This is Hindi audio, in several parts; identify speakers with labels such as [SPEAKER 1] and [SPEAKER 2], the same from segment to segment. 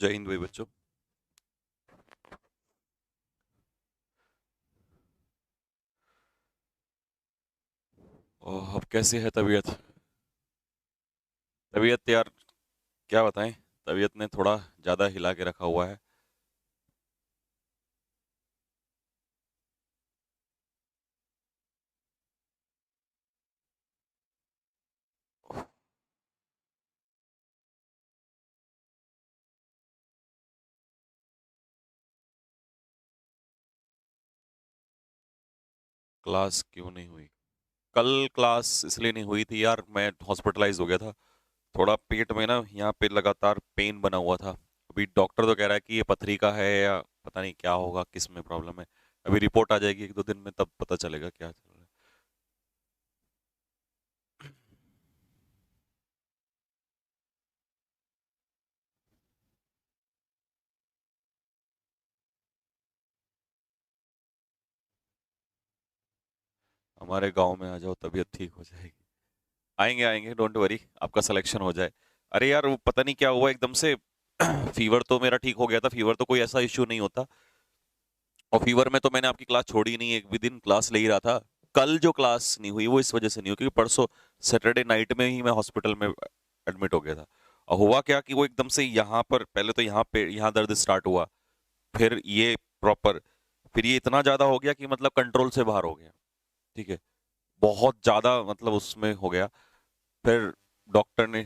[SPEAKER 1] जय हिंद भाई बच्चों। अब कैसी है तबीयत? तबीयत यार, क्या बताएं। तबीयत ने थोड़ा ज़्यादा हिला के रखा हुआ है। क्लास क्यों नहीं हुई? कल क्लास इसलिए नहीं हुई थी यार, मैं हॉस्पिटलाइज हो गया था। थोड़ा पेट में ना, यहाँ पे लगातार पेन बना हुआ था। अभी डॉक्टर तो कह रहा है कि ये पथरी का है या पता नहीं क्या होगा, किस में प्रॉब्लम है। अभी रिपोर्ट आ जाएगी 1-2 दिन में, तब पता चलेगा क्या चल रहा है। हमारे गांव में आ जाओ, तबीयत ठीक हो जाएगी। आएंगे आएंगे, डोंट वरी, आपका सिलेक्शन हो जाए। अरे यार, वो पता नहीं क्या हुआ एकदम से। फीवर तो मेरा ठीक हो गया था, फीवर तो कोई ऐसा इश्यू नहीं होता। और फीवर में तो मैंने आपकी क्लास छोड़ी ही नहीं, एक भी दिन क्लास ले ही रहा था। कल जो क्लास नहीं हुई वो इस वजह से नहीं हुई क्योंकि परसों सैटरडे नाइट में ही मैं हॉस्पिटल में एडमिट हो गया था। और हुआ क्या कि वो एकदम से यहाँ पर, पहले तो यहाँ पे यहाँ दर्द स्टार्ट हुआ, फिर ये प्रॉपर, फिर ये इतना ज्यादा हो गया कि मतलब कंट्रोल से बाहर हो गया। ठीक है, बहुत ज्यादा मतलब उसमें हो गया। फिर डॉक्टर ने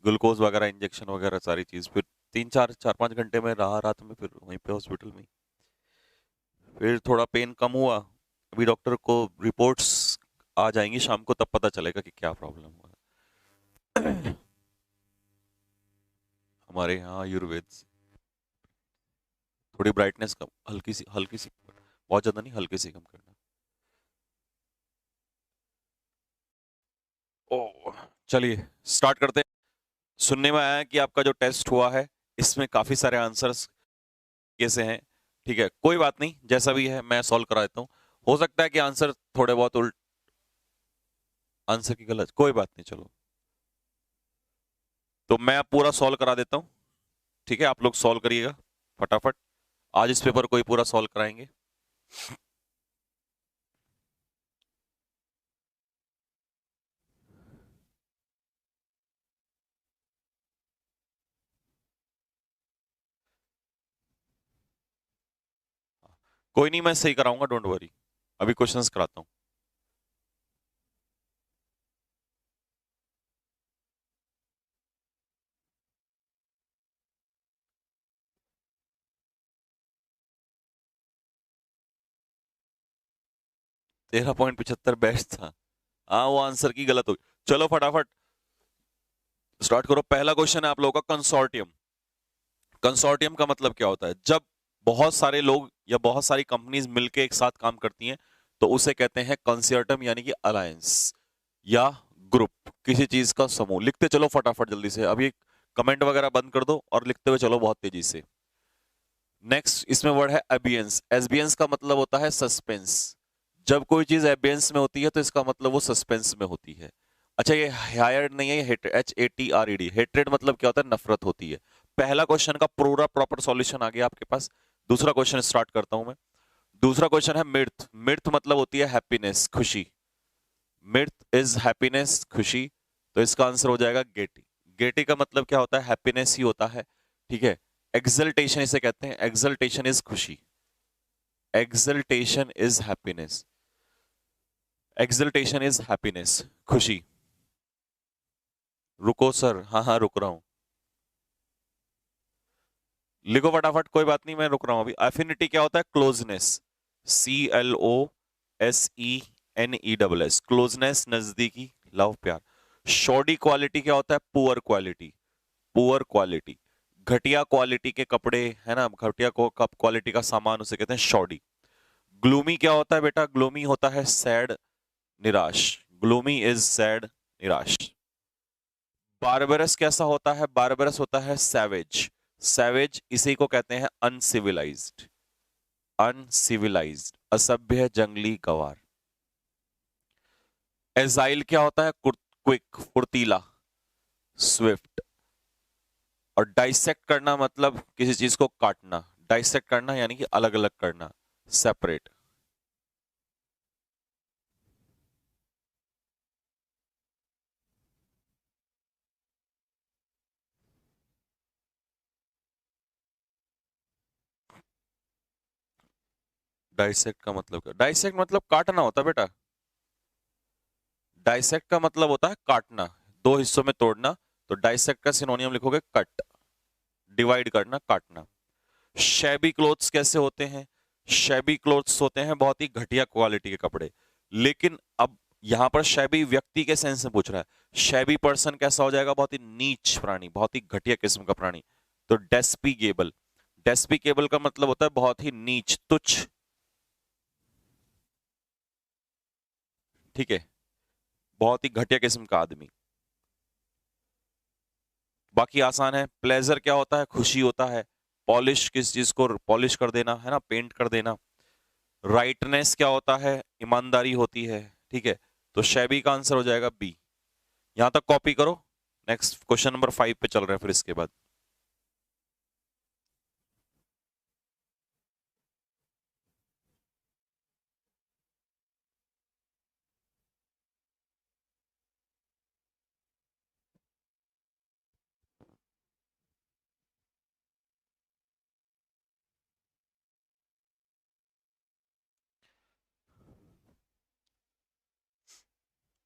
[SPEAKER 1] ग्लूकोज वगैरह, इंजेक्शन वगैरह सारी चीज, फिर 3-4 4-5 घंटे में रहा रात में, फिर वहीं पे हॉस्पिटल में। फिर थोड़ा पेन कम हुआ। अभी डॉक्टर को रिपोर्ट्स आ जाएंगी शाम को, तब पता चलेगा कि क्या प्रॉब्लम हुआ। हमारे यहाँ आयुर्वेद से थोड़ी ब्राइटनेस कम, हल्की सी, बहुत ज्यादा नहीं, हल्की सी कम करना। ओ, चलिए स्टार्ट करते हैं। सुनने में आया है कि आपका जो टेस्ट हुआ है, इसमें काफी सारे आंसर्स कैसे हैं। ठीक है, कोई बात नहीं, जैसा भी है मैं सॉल्व करा देता हूँ। हो सकता है कि आंसर थोड़े बहुत उल्ट, आंसर की गलत, कोई बात नहीं, चलो। तो मैं पूरा सॉल्व करा देता हूँ। ठीक है, आप लोग सॉल्व करिएगा फटाफट। आज इस पेपर को ही पूरा सॉल्व कराएंगे। कोई नहीं, मैं सही कराऊंगा, डोंट वरी। अभी क्वेश्चंस कराता हूँ। 13.75 बेस्ट था। हाँ, वो आंसर की गलत होगी। चलो फटाफट स्टार्ट करो। पहला क्वेश्चन है आप लोगों का, कंसोर्टियम। कंसोर्टियम का मतलब क्या होता है? जब बहुत सारे लोग या बहुत सारी कंपनीज मिलकर एक साथ काम करती हैं, तो उसे कहते हैं कंसोर्टियम, यानी कि अलायंस या ग्रुप, किसी चीज का समूह। लिखते चलो फटाफट जल्दी से, अभी कमेंट वगैरह बंद कर दो और लिखते हुए चलो बहुत तेजी से। नेक्स्ट इसमें वर्ड है एबियंस। एबियंस का मतलब होता है सस्पेंस। जब कोई चीज एबियंस में होती है तो इसका मतलब वो सस्पेंस में होती है। अच्छा, ये हायर्ड नहीं है, ये HATRED, हेट्रेड मतलब क्या होता है? नफरत होती है। पहला क्वेश्चन का पूरा प्रॉपर सॉल्यूशन आ गया आपके पास। दूसरा क्वेश्चन स्टार्ट करता हूं मैं। दूसरा क्वेश्चन है मिर्थ। मिर्थ मतलब होती है हैप्पीनेस, खुशी। मिर्थ इज हैप्पीनेस, खुशी। तो इसका आंसर हो जाएगा गेटी। गेटी का मतलब क्या होता है? हैप्पीनेस ही होता है। ठीक है। एक्सल्टेशन इसे कहते हैं, एक्सल्टेशन इज खुशी, exaltation is happiness, exaltation is happiness, खुशी। रुको सर, हाँ हाँ रुक रहा हूं। लिखो फटाफट, कोई बात नहीं, मैं रुक रहा हूं अभी। एफिनिटी क्या होता है? क्लोजनेस, CLOSENESS, क्लोजनेस, नजदीकी, लव, प्यार। शॉडी क्वालिटी क्या होता है? Poor quality, poor quality. घटिया क्वालिटी के कपड़े, है ना, घटिया क्वालिटी का सामान, उसे कहते हैं शॉडी। ग्लूमी क्या होता है बेटा? ग्लूमी होता है सैड, निराश। ग्लूमी इज सैड, निराश। बारबरस कैसा होता है? बारबरस होता है सैवेज। सैवेज इसी को कहते हैं अनसिविलाइज्ड, अनसिविलाइज्ड, असभ्य, जंगली, गवार। एजाइल क्या होता है? क्विक, फुर्तीला, स्विफ्ट। और डाइसेक्ट करना मतलब किसी चीज को काटना, डाइसेक्ट करना यानी कि अलग अलग करना, सेपरेट। डाइसेक्ट का मतलब क्या? डाइसेक्ट मतलब काटना होता है बेटा। डाइसेक्ट का मतलब होता है काटना, दो हिस्सों में तोड़ना। तो डाइसेक्ट का सिनोनियम लिखोगे कट, डिवाइड करना, काटना। शैबी क्लोथ्स कैसे होते हैं? शैबी क्लोथ्स होते हैं बहुत ही घटिया क्वालिटी के कपड़े। लेकिन अब यहां पर शैबी व्यक्ति के सेंस में पूछ रहा है। शैबी पर्सन कैसा हो जाएगा? बहुत ही नीच प्राणी, बहुत ही घटिया किस्म का प्राणी। तो डेस्पीगेबल, डेस्पीगेबल का मतलब होता है बहुत ही नीच, तुच्छ। ठीक है, बहुत ही घटिया किस्म का आदमी। बाकी आसान है। प्लेजर क्या होता है? खुशी होता है। पॉलिश, किस चीज को पॉलिश कर देना है ना, पेंट कर देना। राइटनेस क्या होता है? ईमानदारी होती है। ठीक है, तो शैबी का आंसर हो जाएगा बी। यहां तक कॉपी करो। नेक्स्ट क्वेश्चन नंबर 5 पे चल रहे हैं फिर इसके बाद।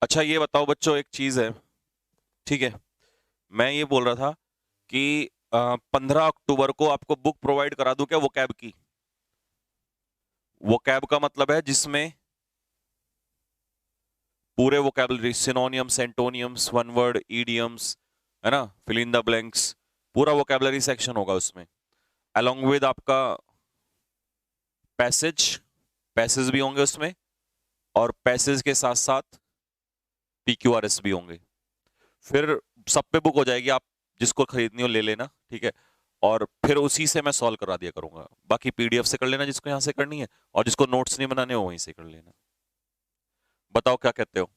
[SPEAKER 1] अच्छा ये बताओ बच्चों, एक चीज है। ठीक है, मैं ये बोल रहा था कि 15 अक्टूबर को आपको बुक प्रोवाइड करा दूं क्या वो कैब की? वो कैब का मतलब है जिसमें पूरे vocabulary, synonyms, एंटोनियम्स, one word, idioms, है ना, फिल इन द ब्लैंक्स, पूरा वोकैबुलरी सेक्शन होगा उसमें। अलोंग विद आपका पैसेज, पैसेज भी होंगे उसमें। और पैसेज के साथ साथ PQRS भी होंगे। फिर सब पे बुक हो जाएगी, आप जिसको खरीदनी हो ले लेना। ठीक है, और फिर उसी से मैं सॉल्व करा दिया करूंगा। बाकी PDF से कर लेना जिसको यहाँ से करनी है, और जिसको नोट्स नहीं बनाने हो वहीं से कर लेना। बताओ क्या कहते हो?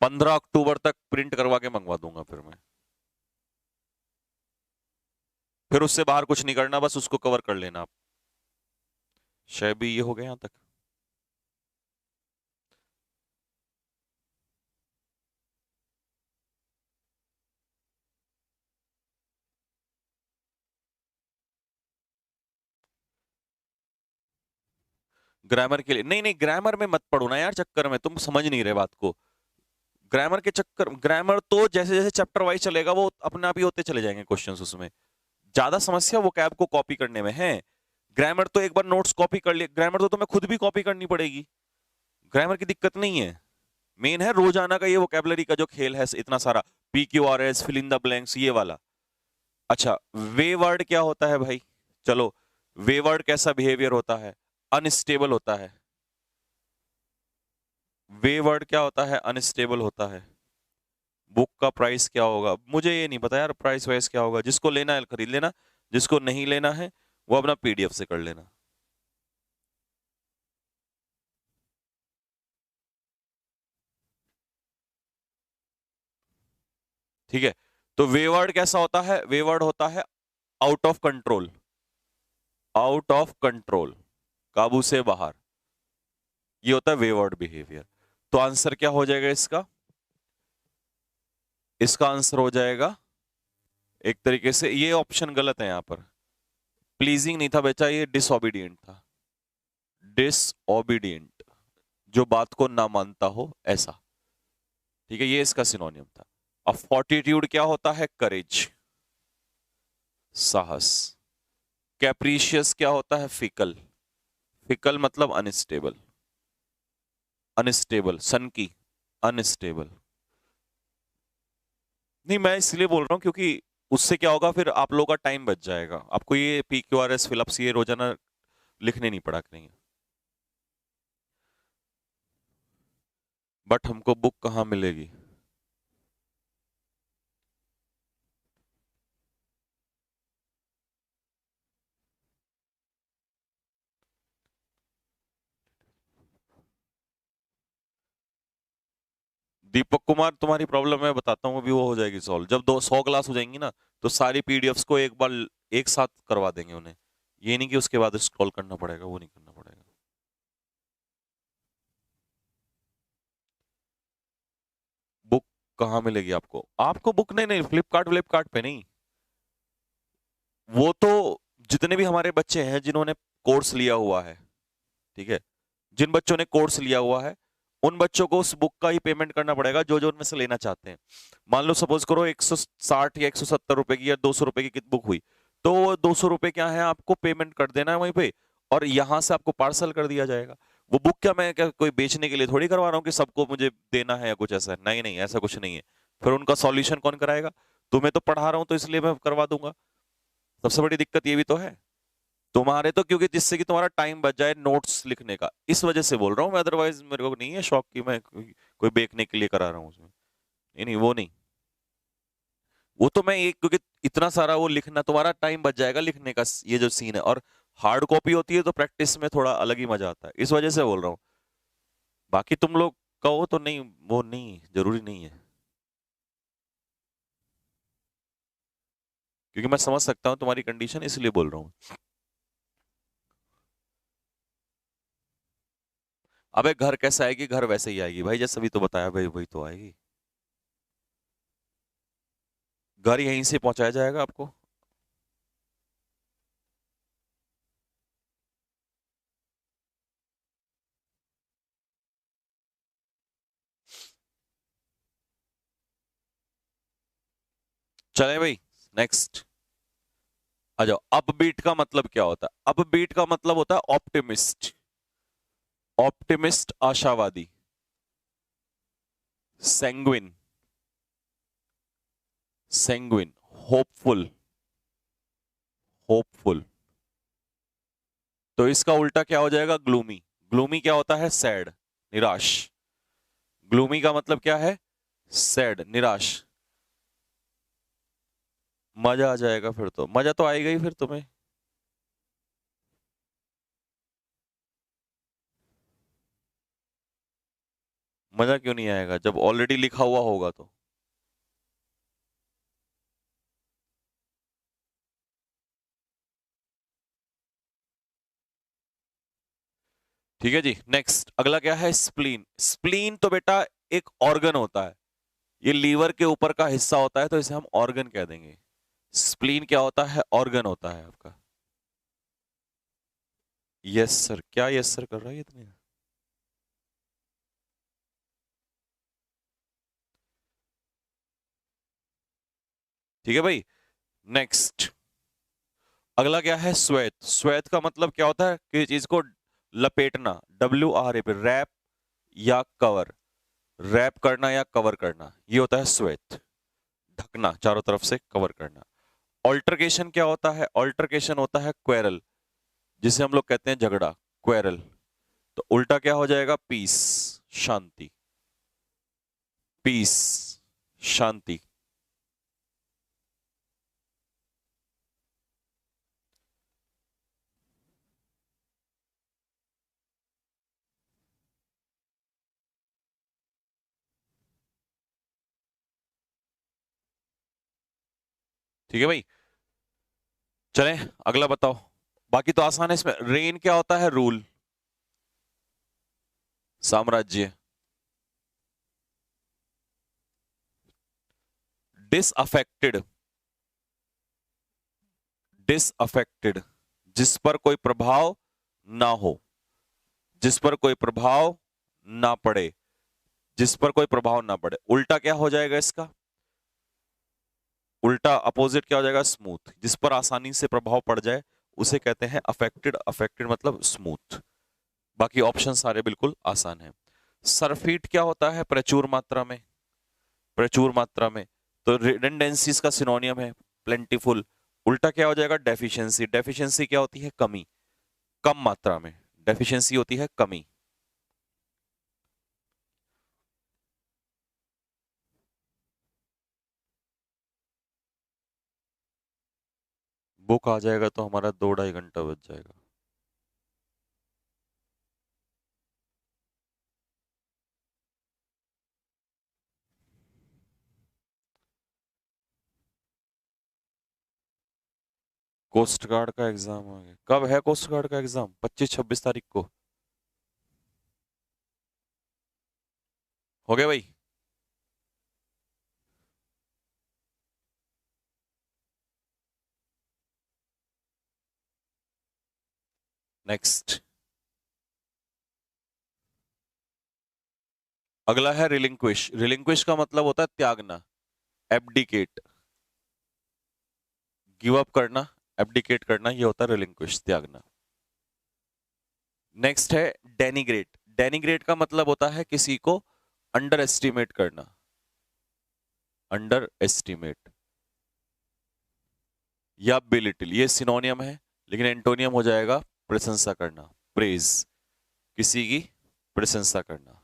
[SPEAKER 1] 15 अक्टूबर तक प्रिंट करवा के मंगवा दूंगा फिर मैं। फिर उससे बाहर कुछ नहीं करना, बस उसको कवर कर लेना आप। शायद भी ये हो गया यहां तक। ग्रामर के लिए नहीं नहीं, ग्रामर में मत पढ़ो ना यार, चक्कर में तुम समझ नहीं रहे बात को। ग्रामर के चक्कर, ग्रामर तो जैसे जैसे चैप्टर वाइज चलेगा वो अपने आप ही होते चले जाएंगे क्वेश्चंस उसमें। ज्यादा समस्या वो कैब को कॉपी करने में है। ग्रामर तो एक बार नोट्स कॉपी कर लिए, ग्रामर तो तुम्हें खुद भी कॉपी करनी पड़ेगी। ग्रामर की दिक्कत नहीं है। मेन है रोजाना का ये वोकेबलरी का जो खेल है इतना सारा, PQRS, fill in the blanks, ये वाला। अच्छा, वे वर्ड क्या होता है भाई? चलो, वे वर्ड कैसा बिहेवियर होता है? अनस्टेबल होता है। वे वर्ड क्या होता है? अनस्टेबल होता है। बुक का प्राइस क्या होगा? मुझे ये नहीं पता यार, प्राइस वाइस क्या होगा। जिसको लेना है खरीद लेना, जिसको नहीं लेना है वो अपना PDF से कर लेना। ठीक है, तो वेवर्ड कैसा होता है? वेवर्ड होता है out of control, out of control, काबू से बाहर। ये होता है वेवर्ड बिहेवियर। तो आंसर क्या हो जाएगा इसका? इसका आंसर हो जाएगा, एक तरीके से ये ऑप्शन गलत है यहां पर। प्लीजिंग नहीं था बच्चा, ये डिसओबीडियंट था। डिसओबीडियंट, जो बात को ना मानता हो ऐसा। ठीक है, ये इसका सिनोनियम था। अब फोर्टिट्यूड क्या होता है? करेज, साहस। कैप्रीशियस क्या होता है? फिकल, फिकल मतलब अनस्टेबल, अनस्टेबल, सन की, अनस्टेबल। नहीं, मैं इसलिए बोल रहा हूँ क्योंकि उससे क्या होगा, फिर आप लोगों का टाइम बच जाएगा, आपको ये PQRS फिलअप्स ये रोजाना लिखने नहीं पड़ा करेंगे। बट हमको बुक कहाँ मिलेगी? दीपक कुमार, तुम्हारी प्रॉब्लम मैं बताता हूँ, अभी वो हो जाएगी सॉल्व। जब 100 क्लास हो जाएंगी ना, तो सारी पीडीएफ्स को एक बार एक साथ करवा देंगे उन्हें। ये नहीं कि उसके बाद स्क्रॉल करना पड़ेगा, वो नहीं करना पड़ेगा। बुक कहाँ मिलेगी आपको? आपको बुक नहीं, नहीं फ्लिपकार्ट फ्लिपकार्ट पे नहीं। वो तो जितने भी हमारे बच्चे हैं जिन्होंने कोर्स लिया हुआ है, ठीक है, जिन बच्चों ने कोर्स लिया हुआ है, उन बच्चों को उस बुक का ही पेमेंट करना पड़ेगा जो जो उनमें से लेना चाहते हैं। मान लो सपोज करो 160 या 170 रुपए की या 200 रुपए की बुक हुई, तो वो 200 रुपए क्या है, आपको पेमेंट कर देना है वहीं पे, और यहां से आपको पार्सल कर दिया जाएगा। वो बुक क्या मैं क्या कोई बेचने के लिए थोड़ी करवा रहा हूँ कि सबको मुझे देना है या कुछ ऐसा है। नहीं नहीं, ऐसा कुछ नहीं है। फिर उनका सॉल्यूशन कौन कराएगा? तुम्हें तो पढ़ा रहा हूं तो इसलिए मैं करवा दूंगा। सबसे बड़ी दिक्कत ये भी तो है तुम्हारे तो, क्योंकि जिससे कि तुम्हारा टाइम बच जाए नोट्स लिखने का, इस वजह से बोल रहा हूँ मैं। अदरवाइज मेरे को नहीं है शौक कि मैं कोई बेचने के लिए करा रहा हूँ उसमें। नहीं नहीं, वो नहीं। वो तो मैं एक, क्योंकि इतना सारा वो लिखना, तुम्हारा टाइम बच जाएगा लिखने का, ये जो सीन है। और हार्ड कॉपी होती है तो प्रैक्टिस में थोड़ा अलग ही मजा आता है, इस वजह से बोल रहा हूँ। बाकी तुम लोग कहो तो नहीं, वो नहीं जरूरी नहीं है। क्योंकि मैं समझ सकता हूँ तुम्हारी कंडीशन, इसलिए बोल रहा हूँ। अबे घर कैसे आएगी? घर वैसे ही आएगी भाई, जैसे भी तो बताया भाई, वही तो आएगी। घर यहीं से पहुंचाया जाएगा आपको। चले भाई, नेक्स्ट आ जाओ। अपबीट का मतलब क्या होता है? अपबीट का मतलब होता है ऑप्टिमिस्ट। ऑप्टिमिस्ट आशावादी। सेंग्विन, सेंग्विन होपफुल, होपफुल। तो इसका उल्टा क्या हो जाएगा? ग्लूमी। ग्लूमी क्या होता है? सैड, निराश। ग्लूमी का मतलब क्या है? सैड, निराश। मजा आ जाएगा फिर तो, मजा तो आएगा ही फिर तुम्हें। मजा क्यों नहीं आएगा जब ऑलरेडी लिखा हुआ होगा तो? ठीक है जी, नेक्स्ट अगला क्या है? स्प्लीन। स्प्लीन तो बेटा एक ऑर्गन होता है, ये लीवर के ऊपर का हिस्सा होता है, तो इसे हम ऑर्गन कह देंगे। स्प्लीन क्या होता है? ऑर्गन होता है आपका। यस सर, क्या यस सर कर रहा है ये इतने? ठीक है भाई, नेक्स्ट अगला क्या है? श्वेत। श्वेत का मतलब क्या होता है? कि चीज को लपेटना, WR पे रैप या कवर, रैप करना या कवर करना, ये होता है श्वेत। ढकना, चारों तरफ से कवर करना। ऑल्टरकेशन क्या होता है? ऑल्टरकेशन होता है क्वेरल, जिसे हम लोग कहते हैं झगड़ा, क्वेरल। तो उल्टा क्या हो जाएगा? पीस, शांति। पीस, शांति। ठीक है भाई, चलें अगला बताओ। बाकी तो आसान है इसमें। रेन क्या होता है? रूल, साम्राज्य। डिसअफेक्टेड, डिसअफेक्टेड, जिस पर कोई प्रभाव ना हो, जिस पर कोई प्रभाव ना पड़े, जिस पर कोई प्रभाव ना पड़े। उल्टा क्या हो जाएगा इसका? उल्टा अपोजिट क्या हो जाएगा? स्मूथ, जिस पर आसानी से प्रभाव पड़ जाए उसे कहते हैं अफेक्टेड। अफेक्टेड मतलब स्मूथ। बाकी ऑप्शन सारे बिल्कुल आसान हैं। सरफीट क्या होता है? प्रचुर मात्रा में, प्रचुर मात्रा में। तो रिडंडेंसीज का सिनोनियम है प्लेंटीफुल। उल्टा क्या हो जाएगा? डेफिशिएंसी। डेफिशिएंसी क्या होती है? कमी, कम मात्रा में। डेफिशिएंसी होती है कमी। बुक आ जाएगा तो हमारा 2 ढाई घंटा बच जाएगा। कोस्ट गार्ड का एग्जाम आ गया, कब है कोस्ट गार्ड का एग्जाम? 25-26 तारीख को हो गया भाई। नेक्स्ट, अगला है रिलिंक्विश। रिलिंक्विश का मतलब होता है त्यागना, एब्डिकेट, गिव अप करना, एब्डिकेट करना, ये होता है रिलिंक्विश, त्यागना। नेक्स्ट है डेनिग्रेट। डेनिग्रेट का मतलब होता है किसी को अंडर एस्टिमेट करना, अंडर एस्टिमेट या बिलिटिल, ये सिनोनियम है, लेकिन एंटोनियम हो जाएगा प्रशंसा करना, प्रेज, किसी की प्रशंसा करना।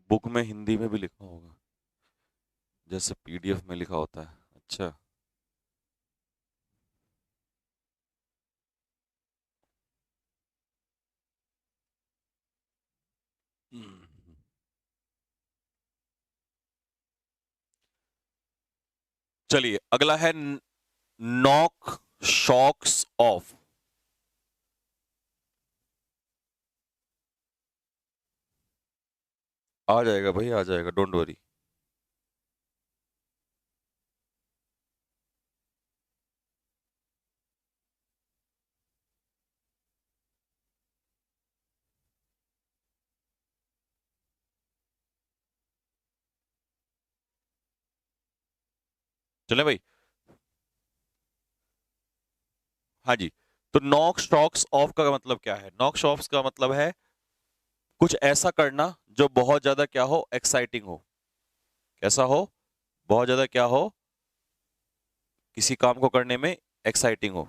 [SPEAKER 1] बुक में हिंदी में भी लिखा होगा, जैसे पीडीएफ में लिखा होता है। अच्छा, हम्म। चलिए अगला है नॉक शॉक्स ऑफ। आ जाएगा भाई, आ जाएगा, डोंट वरी। चले भाई। हाँ जी, तो नॉक शॉक्स ऑफ का मतलब क्या है? नॉक शॉक्स का मतलब है कुछ ऐसा करना जो बहुत ज्यादा क्या हो, एक्साइटिंग हो। कैसा हो? बहुत ज्यादा क्या हो, किसी काम को करने में एक्साइटिंग हो।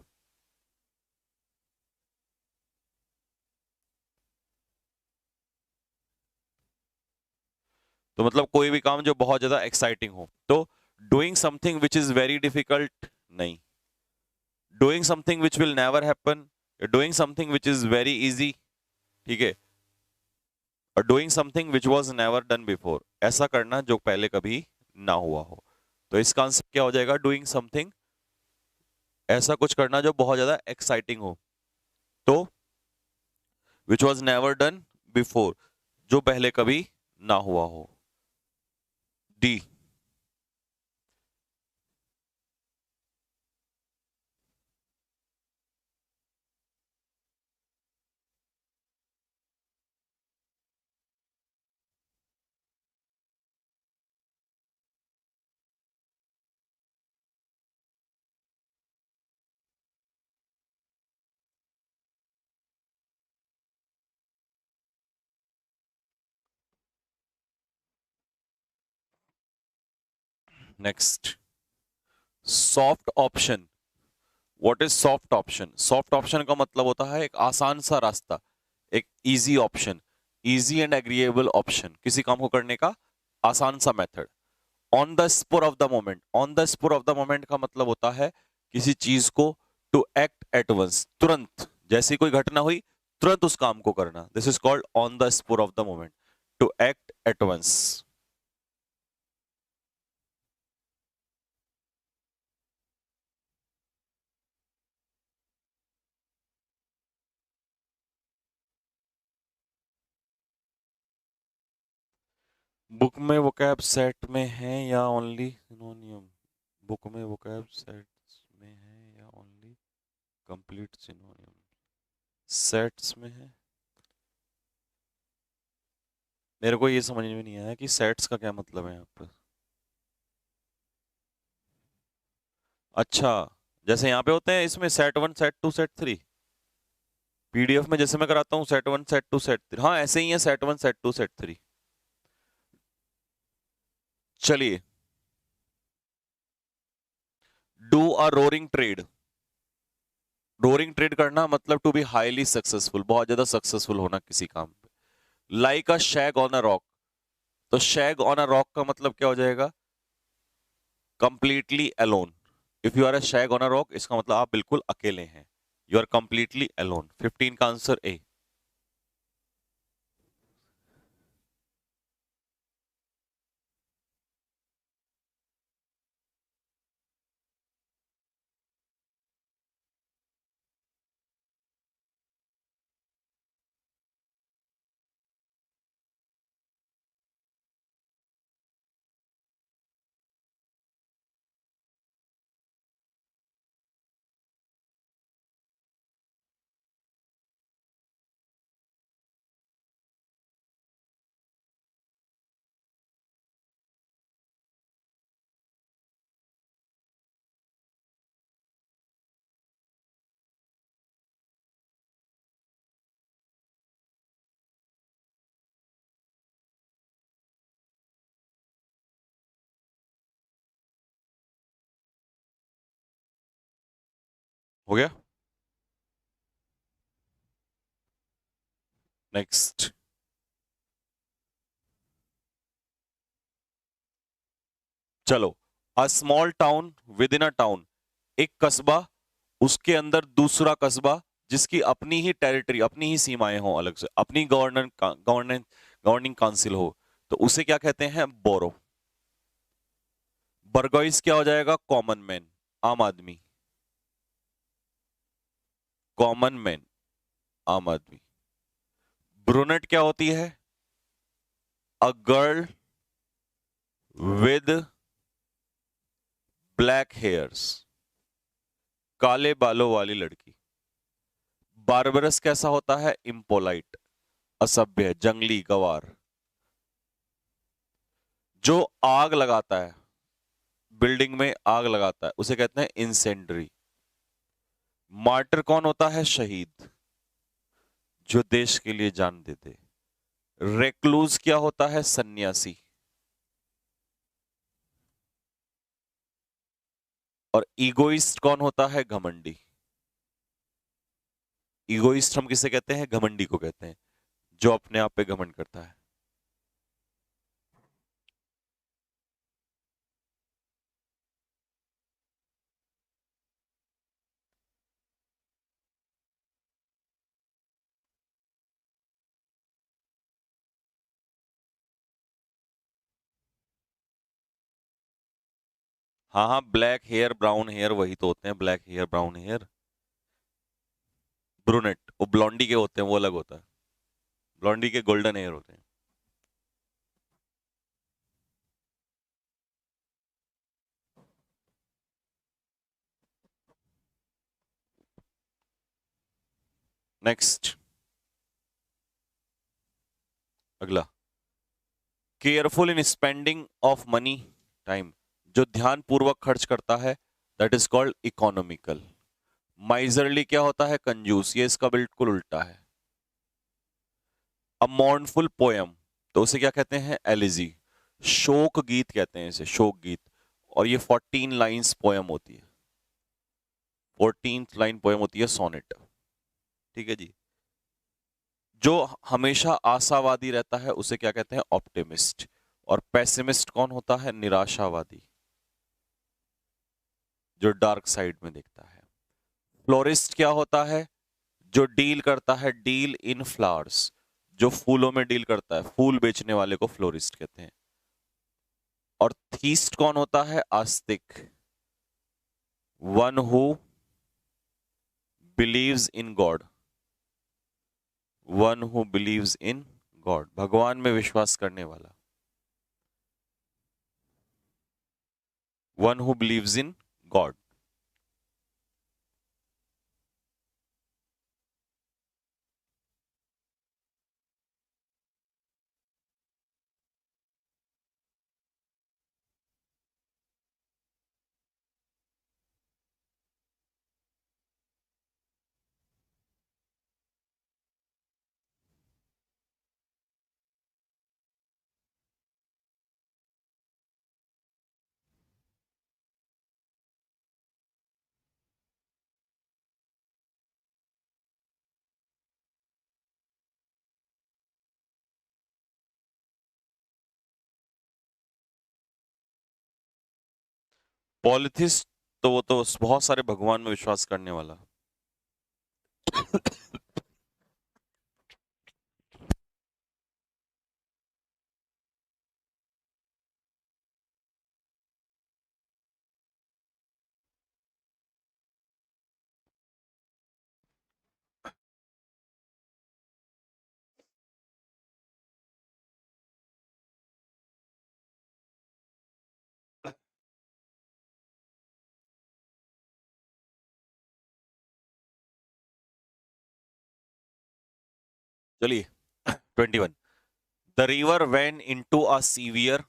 [SPEAKER 1] तो मतलब कोई भी काम जो बहुत ज्यादा एक्साइटिंग हो। तो doing something which is very difficult नहीं, doing something which will never happen, doing something which is very easy, ठीक है, और doing something which was never done before, ऐसा करना जो पहले कभी ना हुआ हो। तो इसका आंसर क्या हो जाएगा? डूइंग समथिंग, ऐसा कुछ करना जो बहुत ज्यादा एक्साइटिंग हो। तो which was never done before, जो पहले कभी ना हुआ हो। D. Next, soft option. What is soft option? Soft option का मतलब होता है एक आसान सा रास्ता, एक easy option, easy and agreeable option, किसी काम को करने का आसान सा method. On the spur of the moment. On the spur of the moment का मतलब होता है किसी चीज को टू एक्ट एट वंस, तुरंत, जैसी कोई घटना हुई तुरंत उस काम को करना, this is called on the spur of the moment, to act at once. Book में वोकैब सेट में है या ओनली सिनोनियम? बुक में वोकैब सेट्स में है या ओनली कंप्लीट सिनोनियम? सेट्स में है। मेरे को ये समझ में नहीं आया कि सेट्स का क्या मतलब है यहाँ पर। अच्छा, जैसे यहाँ पे होते हैं इसमें set one, set two, set three. PDF में जैसे मैं कराता हूँ सेट 1 सेट 2 सेट 3, हाँ ऐसे ही है, सेट 1 सेट 2 सेट 3। चलिए, do a roaring trade. Roaring trade करना मतलब टू बी हाईली सक्सेसफुल, बहुत ज्यादा सक्सेसफुल होना किसी काम पे। Like a shag on a rock, तो शैग ऑन अ रॉक का मतलब क्या हो जाएगा? Completely alone. If you are a shag on a rock, इसका मतलब आप बिल्कुल अकेले हैं, यू आर कंप्लीटली अलोन। 15 का आंसर ए। हो गया। नेक्स्ट। चलो, a small town with in a town, एक कस्बा, उसके अंदर दूसरा कस्बा, जिसकी अपनी ही टेरिटरी, अपनी ही सीमाएं हो, अलग से अपनी गवर्निंग काउंसिल हो, तो उसे क्या कहते हैं? बोरो। बर्गोइस क्या हो जाएगा? कॉमन मैन, आम आदमी। कॉमन मैन, आम आदमी। ब्रूनेट क्या होती है? A girl with black hairs, काले बालों वाली लड़की। बार्बरस कैसा होता है? इम्पोलाइट, असभ्य, जंगली, गवार। जो आग लगाता है, बिल्डिंग में आग लगाता है, उसे कहते हैं इंसेंडरी। मार्टर कौन होता है? शहीद, जो देश के लिए जान देते। रेक्लूज क्या होता है? सन्यासी। और ईगोइस्ट कौन होता है? घमंडी। ईगोइस्ट हम किसे कहते हैं? घमंडी को कहते हैं, जो अपने आप पे घमंड करता है। हाँ हाँ, ब्लैक हेयर ब्राउन हेयर वही तो होते हैं, black hair brown hair. Brunette वो ब्लॉन्डी के होते हैं, वो अलग होता है। ब्लॉन्डी के गोल्डन हेयर होते हैं। नेक्स्ट, अगला। Careful in spending of money time, जो ध्यान पूर्वक खर्च करता है, that is called economical. Miserly क्या होता है? कंजूस, ये इसका बिल्कुल उल्टा है। अ मॉर्नफुल पोयम, तो उसे क्या कहते हैं? एलिजी, शोक गीत कहते हैं इसे, शोक गीत। और ये 14 लाइंस पोयम होती है, 14 लाइन पोयम होती है, सोनेट। ठीक है जी। जो हमेशा आशावादी रहता है उसे क्या कहते हैं? ऑप्टिमिस्ट। और पेसिमिस्ट कौन होता है? निराशावादी, जो डार्क साइड में देखता है। फ्लोरिस्ट क्या होता है? जो डील करता है, डील इन फ्लावर्स, जो फूलों में डील करता है, फूल बेचने वाले को फ्लोरिस्ट कहते हैं। और थीस्ट कौन होता है? आस्तिक, one who believes in God, one who believes in God, भगवान में विश्वास करने वाला, one who believes in God. Polytheist तो वो तो बहुत सारे भगवान में विश्वास करने वाला। चलिए 21। The river when into a severe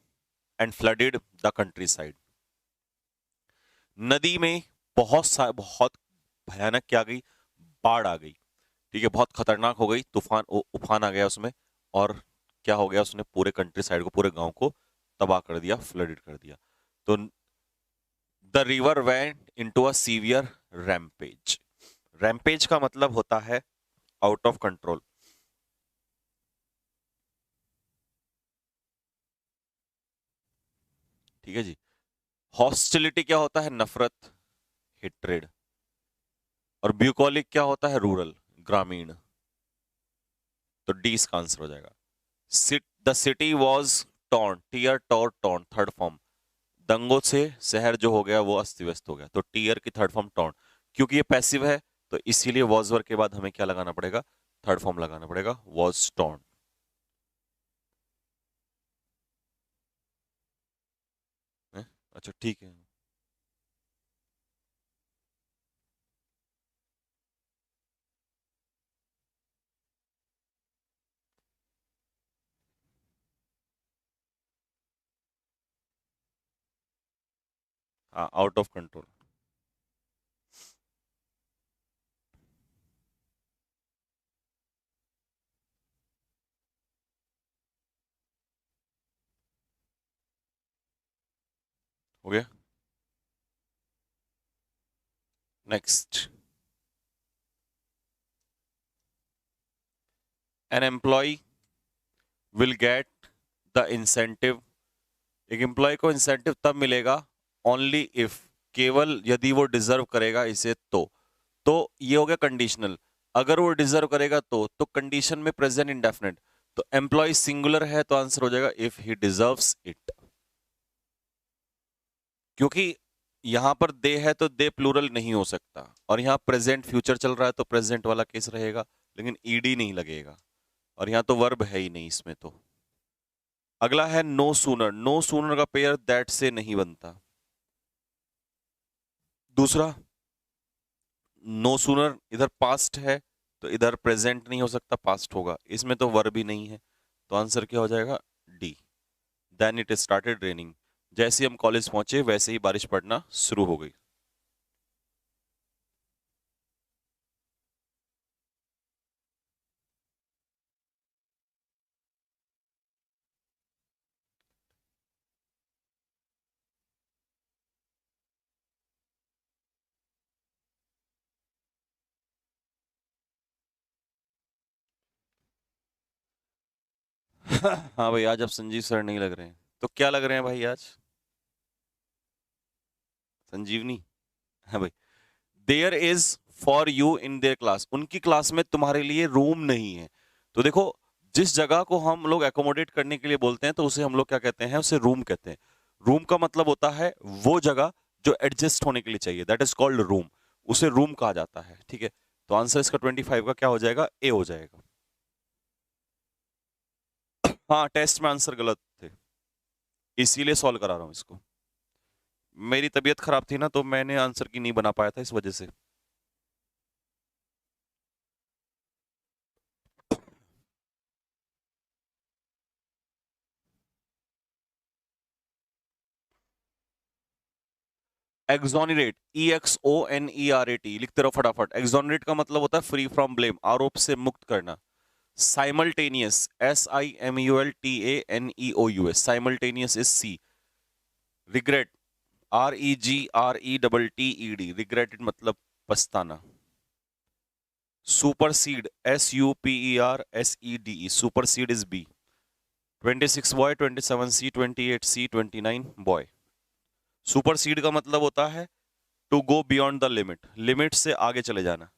[SPEAKER 1] and flooded the country side. नदी में बहुत भयानक क्या गई, बाढ़ आ गई। ठीक है, बहुत खतरनाक हो गई, उफान आ गया उसमें। और क्या हो गया, उसने पूरे कंट्री साइड को, पूरे गांव को तबाह कर दिया, फ्लडेड कर दिया। तो the river went into a severe rampage. Rampage का मतलब होता है आउट ऑफ कंट्रोल। ठीक है जी। हॉस्टिलिटी क्या होता है, नफरत, हेट्रेड। और ब्यूकॉलिक क्या होता है, रूरल, ग्रामीण। तो डी इसका आंसर हो जाएगा। The city was torn, tear tore torn, third form. दंगों से शहर जो हो गया वो अस्त व्यस्त हो गया। तो टीयर की थर्ड फॉर्म टॉर्न। क्योंकि ये पैसिव है तो इसीलिए वॉज वर्ब के बाद हमें क्या लगाना पड़ेगा, थर्ड फॉर्म लगाना पड़ेगा, वॉज टॉर्न। अच्छा ठीक है। हाँ, आउट ऑफ कंट्रोल। हो गया। Next. An employee will get the incentive. एक एम्प्लॉय को इंसेंटिव तब मिलेगा, ओनली इफ, केवल यदि वो डिजर्व करेगा इसे तो ये हो गया कंडीशनल। अगर वो डिजर्व करेगा तो कंडीशन में प्रेजेंट इंडेफिनिट। तो एम्प्लॉय सिंगुलर है तो आंसर हो जाएगा इफ ही डिजर्व्स इट। क्योंकि यहां पर दे है तो दे प्लूरल नहीं हो सकता, और यहां प्रेजेंट फ्यूचर चल रहा है तो प्रेजेंट वाला केस रहेगा, लेकिन ईडी नहीं लगेगा। और यहां तो वर्ब है ही नहीं इसमें तो। अगला है नो सूनर। नो सूनर का पेयर दैट से नहीं बनता। दूसरा, नो सूनर इधर पास्ट है तो इधर प्रेजेंट नहीं हो सकता, पास्ट होगा। इसमें तो वर्ब भी नहीं है, तो आंसर क्या हो जाएगा, D. Then it started raining. जैसे ही हम कॉलेज पहुंचे वैसे ही बारिश पड़ना शुरू हो गई। हाँ भाई, आज अब संजीव सर नहीं लग रहे हैं तो क्या लग रहे हैं भाई आज, संजीवनी। हाँ भाई। There is for you in their class. उनकी क्लास में तुम्हारे लिए रूम नहीं है। तो देखो, जिस जगह को हम लोग एकोमोडेट करने के लिए बोलते हैं तो उसे हम लोग क्या कहते हैं, उसे रूम कहते हैं। रूम का मतलब होता है वो जगह जो एडजस्ट होने के लिए चाहिए, दैट इज कॉल्ड रूम। उसे रूम कहा जाता है। ठीक है, तो आंसर इसका 25 का क्या हो जाएगा, ए हो जाएगा। हाँ, टेस्ट में आंसर गलत थे, इसीलिए सॉल्व करा रहा हूं इसको। मेरी तबीयत खराब थी ना, तो मैंने आंसर की नहीं बना पाया था इस वजह से। एक्सोनरेट, EXONERAT, लिखते रहो फटाफट। एक्सोनरेट का मतलब होता है फ्री फ्रॉम ब्लेम, आरोप से मुक्त करना। Simultaneous, SIMULTANEOUS, simultaneous is C. Regret, REGRETTED, regretted मतलब पछताना। Supersede, SUPERSEDE, supersede is B. 26 B, 27 C, 28 C, 29 B. Supersede का मतलब होता है to go beyond the limit, limit से आगे चले जाना।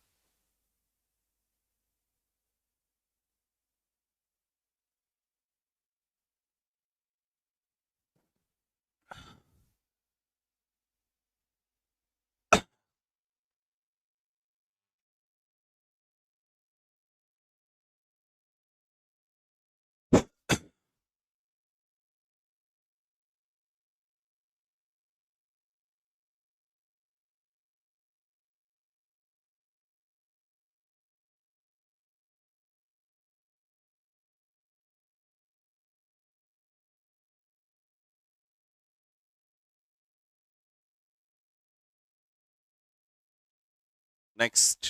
[SPEAKER 1] नेक्स्ट,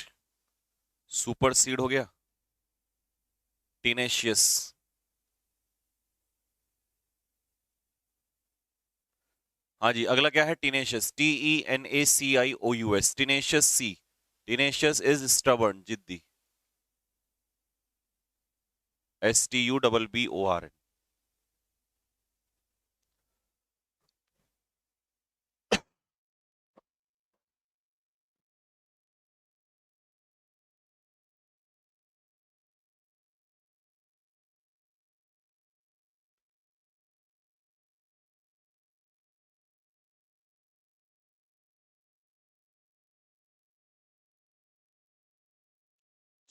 [SPEAKER 1] सुपर सीड हो गया, टीनेशियस। हाँ जी, अगला क्या है? टीनेशियस, TENACIOUS, टीनेशियस सी। टीनेशियस इज स्टबर्न, जिद्दी। STUBBORN।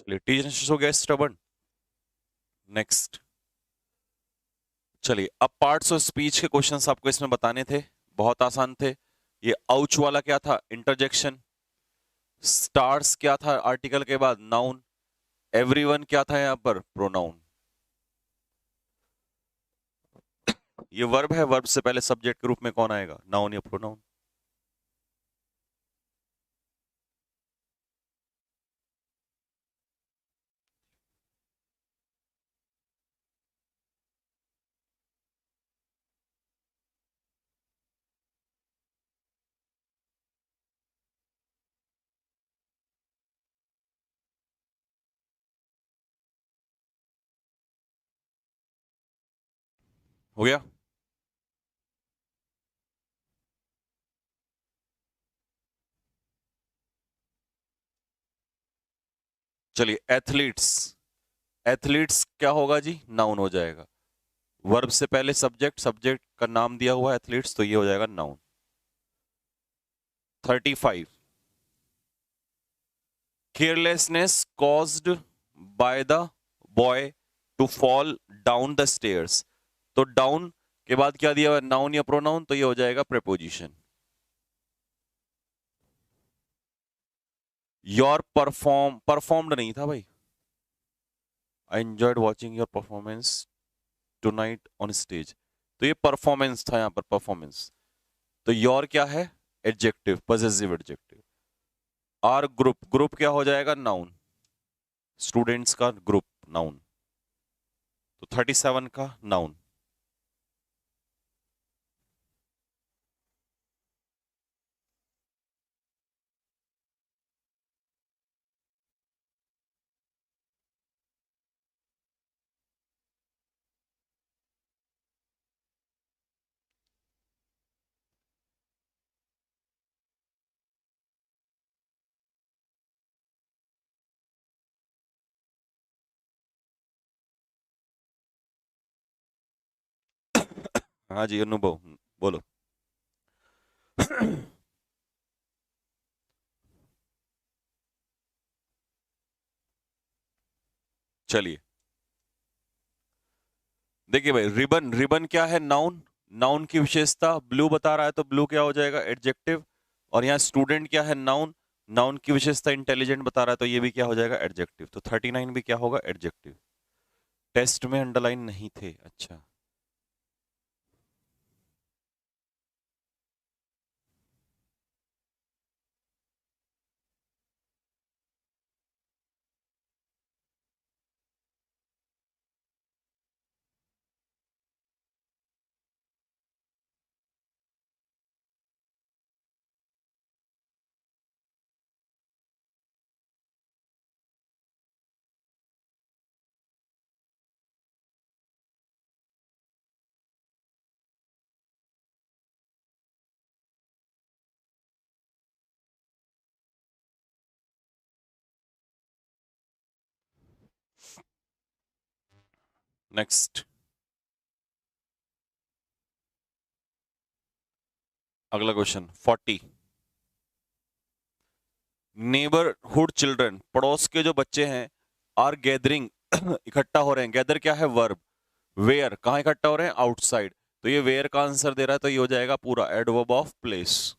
[SPEAKER 1] चलिए, टीनेशियस हो गया स्टबर्न। नेक्स्ट, चलिए अब पार्ट्स ऑफ स्पीच के क्वेश्चंस आपको इसमें बताने थे, बहुत आसान थे। ये आउच वाला क्या था? इंटरजेक्शन। स्टार्स क्या था आर्टिकल के बाद? नाउन। एवरीवन क्या था यहां पर? प्रोनाउन। ये वर्ब है, वर्ब से पहले सब्जेक्ट के रूप में कौन आएगा? नाउन या प्रोनाउन। हो गया। चलिए, एथलीट्स। एथलीट्स क्या होगा जी? नाउन हो जाएगा। वर्ब से पहले सब्जेक्ट, सब्जेक्ट का नाम दिया हुआ है एथलीट्स, तो ये हो जाएगा noun. 35, carelessness caused by the boy to fall down the stairs. तो डाउन के बाद क्या दिया हुआ है? नाउन या प्रोनाउन, तो ये हो जाएगा प्रेपोजिशन। योर परफॉर्म्ड नहीं था भाई। I enjoyed watching your performance tonight on stage, तो ये परफॉर्मेंस था यहां पर, परफॉर्मेंस। तो योर क्या है? Adjective, possessive adjective. Our group, group क्या हो जाएगा? नाउन। स्टूडेंट्स का ग्रुप, नाउन। तो 37 का नाउन। हाँ जी अनुभव, बोलो। चलिए, देखिए भाई, रिबन, रिबन क्या है? नाउन। नाउन की विशेषता ब्लू बता रहा है, तो ब्लू क्या हो जाएगा? एडजेक्टिव। और यहाँ स्टूडेंट क्या है? नाउन। नाउन की विशेषता इंटेलिजेंट बता रहा है, तो ये भी क्या हो जाएगा? एडजेक्टिव। तो 39 भी क्या होगा? एडजेक्टिव। टेस्ट में अंडरलाइन नहीं थे, अच्छा। नेक्स्ट, अगला क्वेश्चन 40। नेबरहुड चिल्ड्रन, पड़ोस के जो बच्चे हैं, आर गैदरिंग इकट्ठा हो रहे हैं। गैदर क्या है? वर्ब। वेयर, कहां इकट्ठा हो रहे हैं? आउटसाइड। तो ये वेयर का आंसर दे रहा है, तो ये हो जाएगा पूरा adverb of place.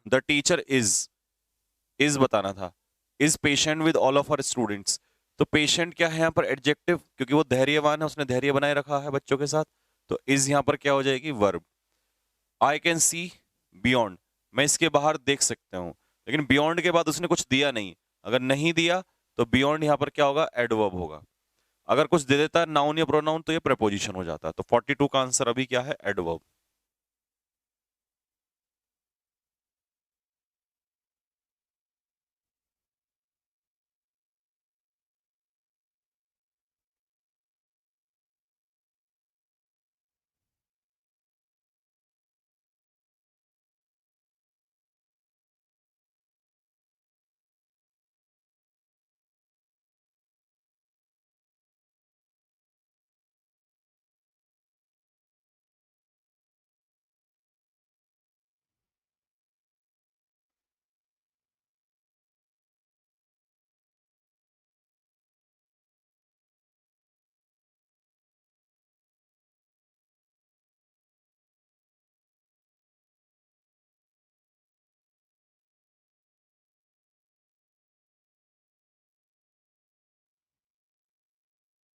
[SPEAKER 1] The teacher is बताना था। Is patient with all of our students. तो पेशेंट क्या है यहाँ पर? एडजेक्टिव, क्योंकि वो धैर्यवान है, उसने धैर्य बनाए रखा है बच्चों के साथ। तो इज यहाँ पर क्या हो जाएगी? Verb. I can see beyond, मैं इसके बाहर देख सकता हूं। लेकिन बियॉन्ड के बाद उसने कुछ दिया नहीं। अगर नहीं दिया तो बियॉन्ड यहां पर क्या होगा? एडवर्ब होगा। अगर कुछ दे देता है नाउन या प्रोनाउन तो ये प्रपोजिशन हो जाता है। तो 42 का आंसर अभी क्या है? एडवर्ब।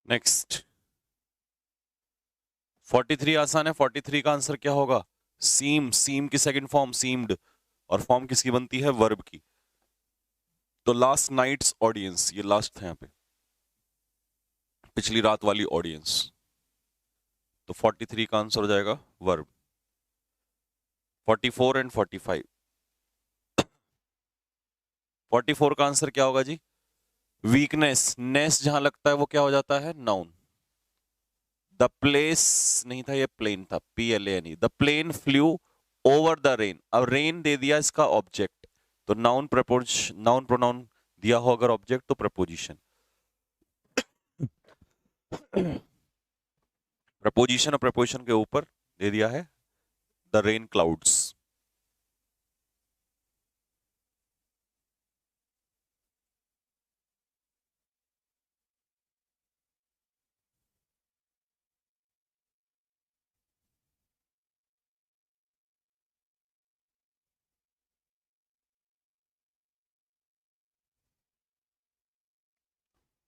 [SPEAKER 1] नेक्स्ट 43 आसान है। 43 का आंसर क्या होगा? सीम। सीम की सेकंड फॉर्म सीम्ड, और फॉर्म किसकी बनती है? वर्ब की। तो लास्ट नाइट्स ऑडियंस, ये लास्ट था यहाँ पे, पिछली रात वाली ऑडियंस। तो 43 का आंसर हो जाएगा वर्ब। 44 एंड 45। 44 का आंसर क्या होगा जी? वीकनेस। नेस जहां लगता है वो क्या हो जाता है? नाउन। द प्लेस नहीं था, ये प्लेन था, PLANE। The plane flew over the rain. अब रेन दे दिया इसका ऑब्जेक्ट, तो नाउन नाउन प्रोनाउन दिया हो अगर ऑब्जेक्ट तो प्रपोजिशन। प्रपोजिशन और प्रपोजिशन के ऊपर दे दिया है द रेन क्लाउड्स।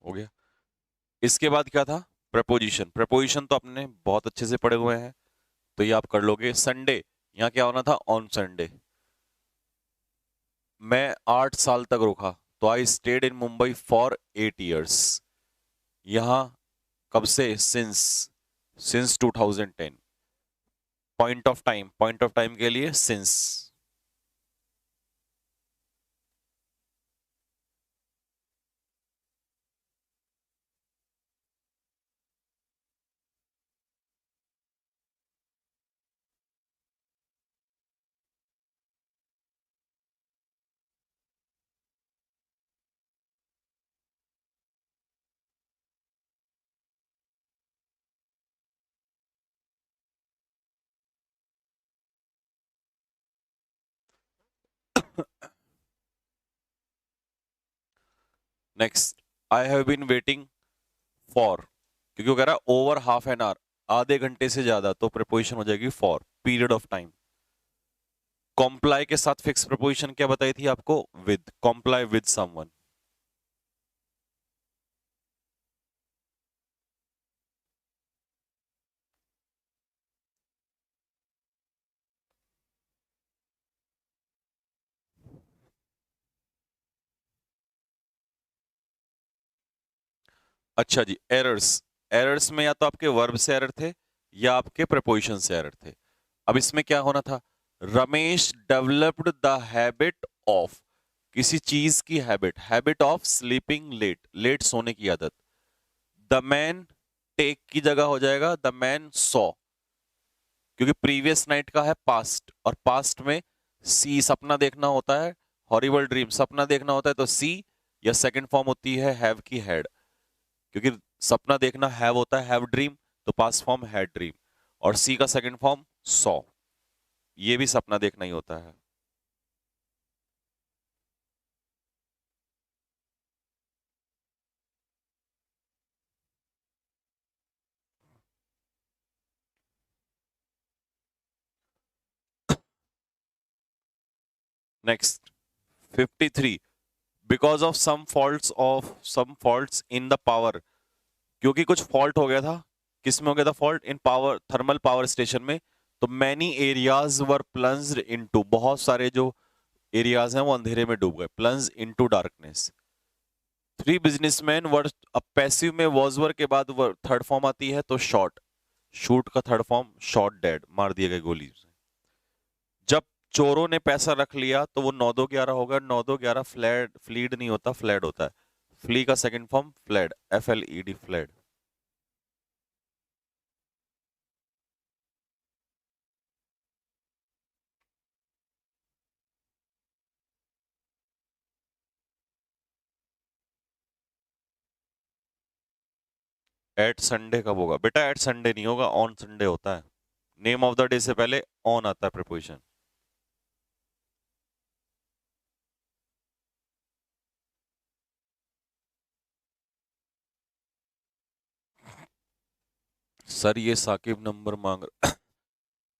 [SPEAKER 1] हो गया। इसके बाद क्या था? प्रपोजिशन। प्रपोजिशन तो अपने बहुत अच्छे से पढ़े हुए हैं, तो ये आप कर लोगे। संडे, यहाँ क्या होना था? On Sunday. मैं 8 साल तक रुका, तो I stayed in Mumbai for 8 years। यहां कब से? Since 2010। Point of time, point of time के लिए since. Next, I have been waiting for, क्योंकि वो कह रहा है ओवर हाफ एन आवर, आधे घंटे से ज्यादा, तो प्रीपोजिशन हो जाएगी for, period of time. Comply के साथ फिक्स प्रीपोजिशन क्या बताई थी आपको? विद। Comply with someone. अच्छा जी, एरर्स। एरर्स में या तो आपके वर्ब से एरर थे या आपके प्रपोजिशन से एरर थे। अब इसमें क्या होना था? Ramesh developed the habit of, किसी चीज की habit, habit of sleeping late, late सोने की आदत। द मैन, टेक की जगह हो जाएगा द मैन सॉ, क्योंकि प्रीवियस नाइट का है पास्ट, और पास्ट में सी सपना देखना होता है, हॉरिबल ड्रीम सपना देखना होता है, तो सी, या सेकंड फॉर्म होती है हैव की हैड। क्योंकि सपना देखना हैव होता है, हैव ड्रीम, तो पास्ट फॉर्म हैड ड्रीम। और सी का सेकंड फॉर्म सॉ, ये भी सपना देखना ही होता है। Next 53, because of some faults in the power, क्योंकि कुछ फॉल्ट हो गया था। किसमें हो गया था फॉल्ट? इन पावर, थर्मल पावर स्टेशन में। तो many areas were plunged into, बहुत सारे जो एरियाज हैं वो अंधेरे में डूब गए, plunge into darkness. Three businessman were, अब पैसिव में वॉज वर के बाद थर्ड फॉर्म आती है तो शॉट, शूट का थर्ड फॉर्म शॉट डेड, मार दिए गए गोली से। जब चोरों ने पैसा रख लिया तो वो 9-2-11 होगा। 9-2-11 फ्लैड, फ्लीड नहीं होता, फ्लैड होता है। फ्ली का second form fled, FLED, fled. At Sunday कब होगा बेटा? एट संडे नहीं होगा, ऑन संडे होता है। नेम ऑफ द डे से पहले ऑन आता है प्रीपोजिशन। सर ये साकिब नंबर मांग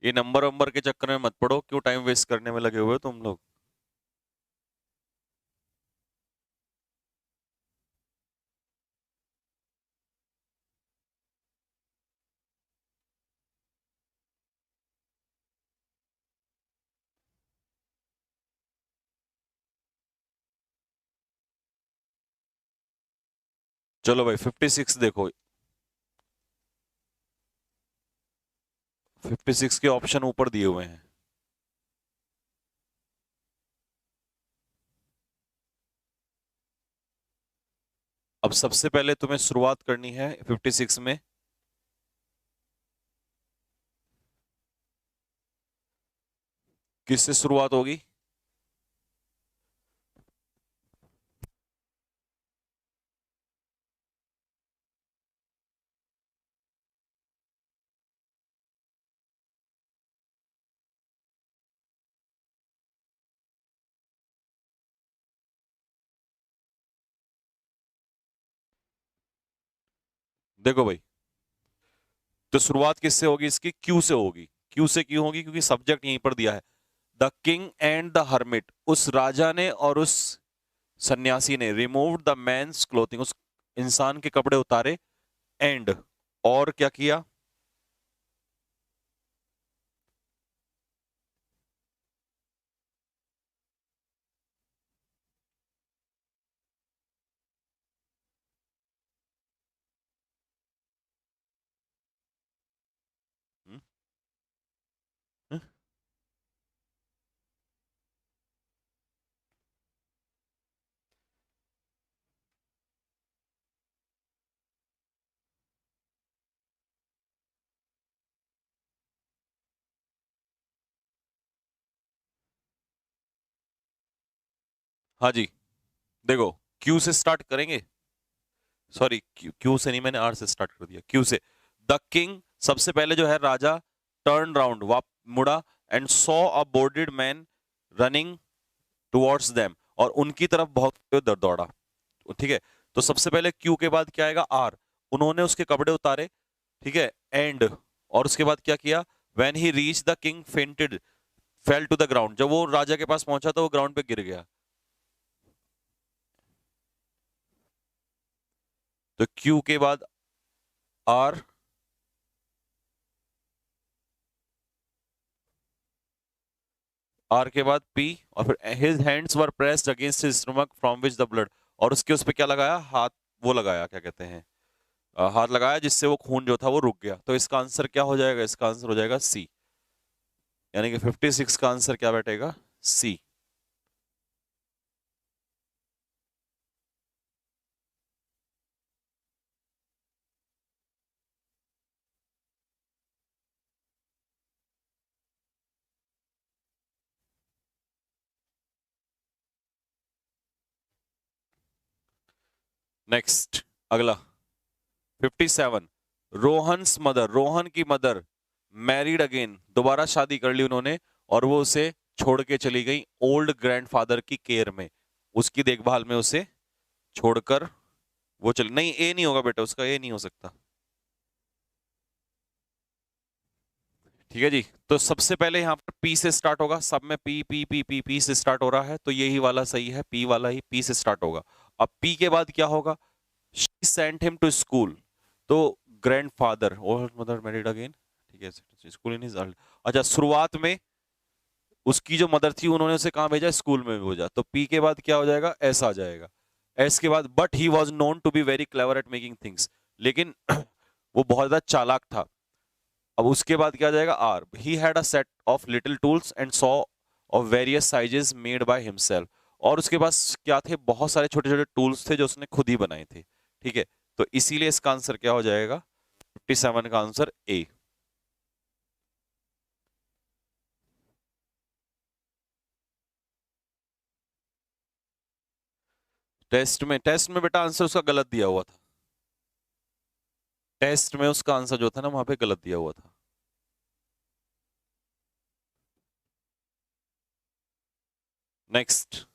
[SPEAKER 1] ये नंबर वंबर के चक्कर में मत पड़ो, क्यों टाइम वेस्ट करने में लगे हुए हो तुम लोग। चलो भाई 56 देखो, 56 के ऑप्शन ऊपर दिए हुए हैं। अब सबसे पहले तुम्हें शुरुआत करनी है 56 में। किससे शुरुआत होगी? देखो भाई, तो शुरुआत किससे होगी इसकी? क्यू से होगी। क्यू से क्यों होगी? क्योंकि सब्जेक्ट यहीं पर दिया है, the king and the hermit. उस राजा ने और उस सन्यासी ने रिमूव द मैंस क्लोथिंग, उस इंसान के कपड़े उतारे। एंड, और क्या किया? हम्म, हम्म, हाँ जी। देखो, क्यू से स्टार्ट करेंगे। सॉरी, क्यू क्यू से नहीं, मैंने आर से स्टार्ट कर दिया। क्यू से, द किंग, सबसे पहले जो है राजा, टर्न राउंड, वाप मुड़ा, and saw a boarded man running towards them, और उनकी तरफ बहुत दौड़ा। ठीक है, तो सबसे पहले क्यू के बाद क्या आएगा? आर। उन्होंने उसके कपड़े उतारे। ठीक है, एंड, और उसके बाद क्या किया? When he reach the king fainted, fell to the ground, जब वो राजा के पास पहुंचा तो वो ग्राउंड पे गिर गया। तो क्यू के बाद आर, आर के बाद पी, और फिर his hands were pressed against his stomach from which the blood, और उसके उस पे क्या लगाया? हाथ, वो लगाया, क्या कहते हैं, हाथ लगाया, जिससे वो खून जो था वो रुक गया। तो इसका आंसर क्या हो जाएगा? इसका आंसर हो जाएगा सी, यानी कि 56 का आंसर क्या बैठेगा? सी। नेक्स्ट, अगला। 57, रोहन्स मदर, रोहन की मदर मैरिड अगेन, दोबारा शादी कर ली उन्होंने और वो उसे छोड़ के चली गई ओल्ड ग्रैंडफादर की केयर में, उसकी देखभाल में उसे छोड़कर वो चल, नहीं ए नहीं होगा बेटा, उसका ए नहीं हो सकता। ठीक है जी, तो सबसे पहले यहां पर पी से स्टार्ट होगा, सब में P P P P P से स्टार्ट हो रहा है, तो यही वाला सही है, पी वाला ही पी से स्टार्ट होगा। अब पी के बाद क्या होगा, she sent him to school, तो grandfather old mother married again, ठीक है, स्कूल इन हिज, अच्छा शुरुआत में उसकी जो मदर थी उन्होंने उसे कहां भेजा, स्कूल में भेजा, तो पी के बाद क्या हो जाएगा, एस आ जाएगा। एस के बाद but he was known to be very clever at making things, लेकिन वो बहुत ज्यादा चालाक था। अब उसके बाद क्या आ जाएगा, R, he had a set of little tools and saw of various sizes made by himself, और उसके पास क्या थे, बहुत सारे छोटे छोटे टूल्स थे जो उसने खुद ही बनाए थे। ठीक है, तो इसीलिए इसका आंसर क्या हो जाएगा, 57 का आंसर ए। टेस्ट में बेटा आंसर उसका गलत दिया हुआ था, टेस्ट में उसका आंसर जो था ना वहां पे गलत दिया हुआ था। नेक्स्ट,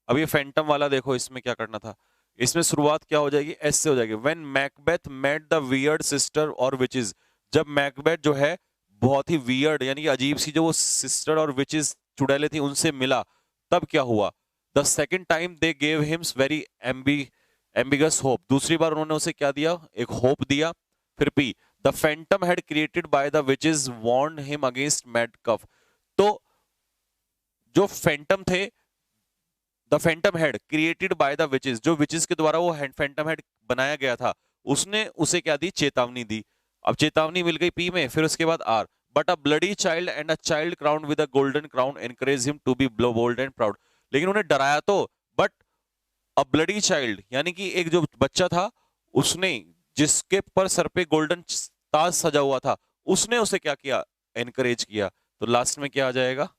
[SPEAKER 1] अब ये फैंटम वाला देखो, इसमें क्या करना था, इसमें शुरुआत क्या हो जाएगी, एस से हो जाएगी। When Macbeth met the weird sister और विचेस, जब मैकबेथ जो है बहुत ही वियर्ड यानी कि अजीब सी जो वो सिस्टर और विचेस चुड़ैले थी उनसे मिला, तब क्या हुआ, the second time they gave him very ambiguous hope, दूसरी बार उन्होंने उसे क्या दिया, एक होप दिया। फिर P, the phantom had created by the witches warn him against Macduff, तो जो फैंटम थे, the phantom had created by the witches, जो विचेस के द्वारा वो फैंटम हेड बनाया गया था, उसने उसे क्या दी, चेतावनी दी। अब चेतावनी मिल गई पी में, फिर उसके बाद R, but a bloody child and a child crown with a golden crown encourage him to be bold and proud, लेकिन उन्हें डराया तो, बट अ ब्लडी चाइल्ड यानी कि एक जो बच्चा था, उसने जिसके पर सर पे गोल्डन ताज सजा हुआ था, उसने उसे क्या किया, एनकरेज किया, तो लास्ट में क्या आ जाएगा,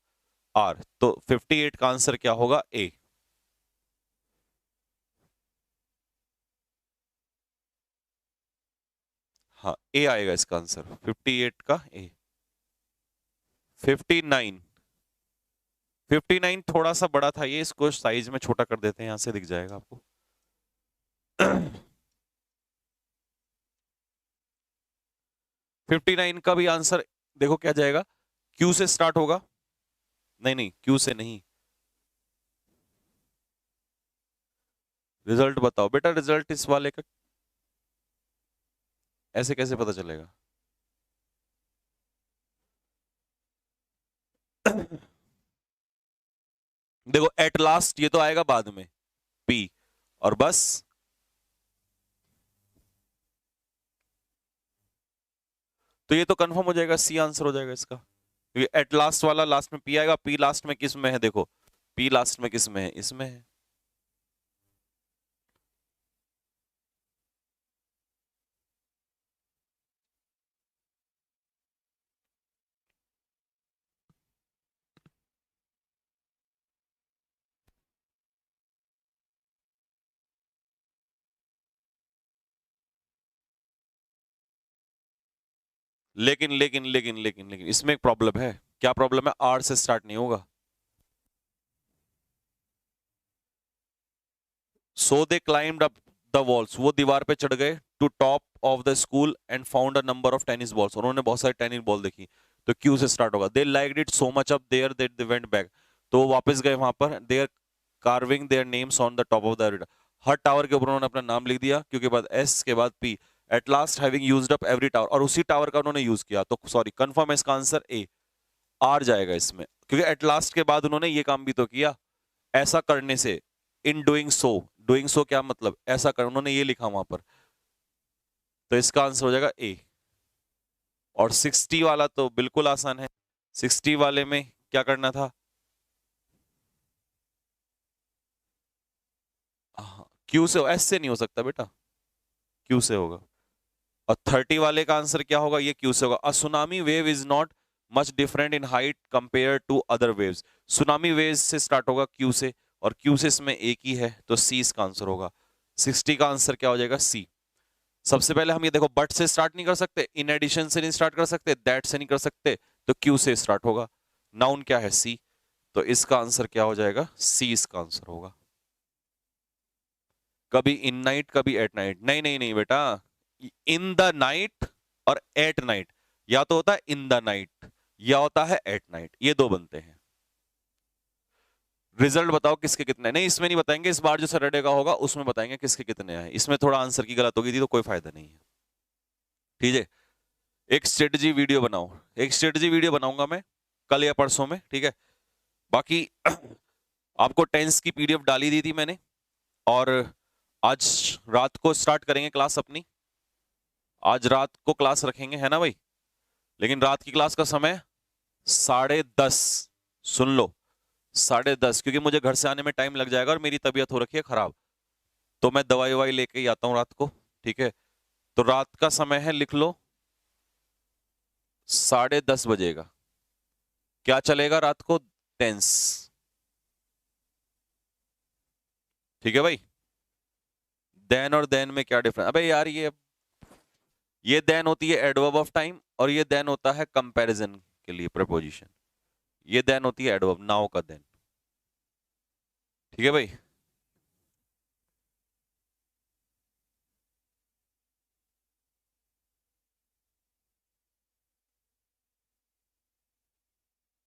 [SPEAKER 1] आर, तो 58 का आंसर क्या होगा, ए। हाँ ए आएगा इसका आंसर, 58 का ए। 59, 59 थोड़ा सा बड़ा था ये, इसको साइज में छोटा कर देते हैं, यहां से दिख जाएगा आपको। 59 का भी आंसर देखो क्या जाएगा, क्यू से स्टार्ट होगा, नहीं नहीं क्यू से नहीं, रिजल्ट बताओ बेटा, रिजल्ट इस वाले का ऐसे कैसे पता चलेगा। देखो एट लास्ट ये तो आएगा बाद में, पी, और बस तो ये तो कंफर्म हो जाएगा, सी आंसर हो जाएगा इसका, क्योंकि एट लास्ट वाला लास्ट में पी आएगा, पी लास्ट में किस में है, देखो पी लास्ट में किस में है, इसमें है। लेकिन इसमें एक प्रॉब्लम है, क्या प्रॉब्लम है, आर से स्टार्ट नहीं होगा। So they climbed up the walls, वो दीवार पे चढ़ गए, to top of the school and found a number of tennis balls, उन्होंने बहुत सारी टेनिस बॉल देखी, तो क्यू से स्टार्ट होगा। They liked it so much up there that they went back, तो वो वापस गए वहां पर, their carving their names on the top of the, हर टावर के ऊपर उन्होंने अपना नाम लिख दिया, क्योंकि बाद एस के बाद P, at last having used up every tower, और उसी टावर का उन्होंने यूज किया, तो सॉरी कंफर्म है इसका आंसर ए, आर जाएगा इसमें, क्योंकि एट लास्ट के बाद उन्होंने ये काम भी तो किया, ऐसा करने से, in doing so, doing so क्या मतलब, ऐसा कर, उन्होंने ये लिखा वहां पर, तो इसका आंसर हो जाएगा ए। और 60 वाला तो बिल्कुल आसान है, 60 वाले में क्या करना था, क्यू से, एस से नहीं हो सकता बेटा, क्यू से होगा। और 30 वाले का आंसर क्या होगा, ये क्यू से होगा। A tsunami wave is not much different in height compare to other waves, tsunami wave से स्टार्ट होगा क्यू से, और क्यू से इसमें एक ही है, तो सी इसका आंसर होगा। 60 का आंसर क्या हो जाएगा, सी। सबसे पहले हम ये देखो, बट से स्टार्ट नहीं कर सकते, इन एडिशन से नहीं स्टार्ट कर सकते, दैट से नहीं कर सकते, तो क्यू से स्टार्ट होगा। नाउन क्या है? सी। तो इसका आंसर क्या हो जाएगा? सी इसका आंसर होगा। कभी इन नाइट कभी एट नाइट, नहीं नहीं नहीं बेटा, इन द नाइट और एट नाइट, या तो होता है इन द नाइट या होता है एट नाइट, ये दो बनते हैं। रिजल्ट बताओ किसके कितने? नहीं इसमें नहीं बताएंगे, इस बार जो सैटरडे का होगा उसमें बताएंगे किसके कितने हैं। इसमें थोड़ा आंसर की गलत होगी थी तो कोई फायदा नहीं है, ठीक है। एक स्ट्रेटजी वीडियो बनाओ, एक स्ट्रेटजी वीडियो बनाऊंगा मैं कल या परसों में, ठीक है। बाकी आपको टेंस की पीडीएफ डाली दी थी मैंने, और आज रात को स्टार्ट करेंगे क्लास अपनी। आज रात को क्लास रखेंगे, है ना भाई? लेकिन रात की क्लास का समय 10:30, सुन लो 10:30, क्योंकि मुझे घर से आने में टाइम लग जाएगा और मेरी तबीयत हो रखी है खराब, तो मैं दवाई ववाई लेके ही आता हूँ रात को, ठीक है। तो रात का समय है, लिख लो 10:30 बजेगा। क्या चलेगा रात को? टेंस, ठीक है भाई। देन और देन में क्या डिफरेंस? अबे यार ये देन होती है एडवर्ब ऑफ टाइम, और ये देन होता है कंपैरिजन के लिए प्रपोजिशन। ये देन होती है एडवर्ब, नाउ का देन, ठीक है भाई।